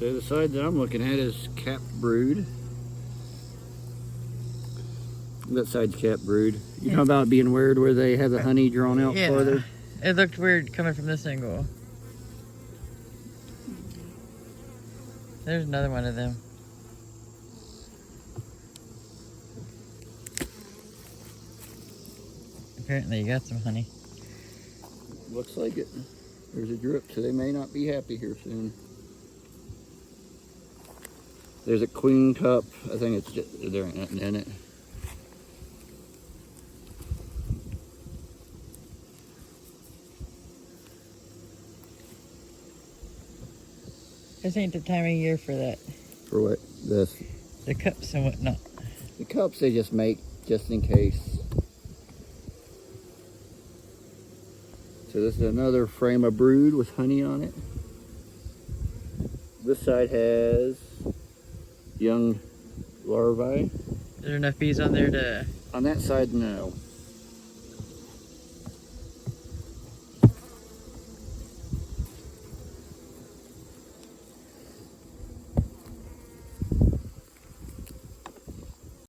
So the side that I'm looking at is capped brood. That side's capped brood. You know about being weird where they have the honey drawn out farther? It looked weird coming from this angle. There's another one of them. Apparently you got some honey. Looks like it. There's a drip, so they may not be happy here soon. There's a queen cup. I think it's just, there ain't nothing in it. This ain't the time of year for that. For what? This? The cups and whatnot. The cups they just make just in case. So this is another frame of brood with honey on it. This side has young larvae. Is there enough bees on there to... On that side, no.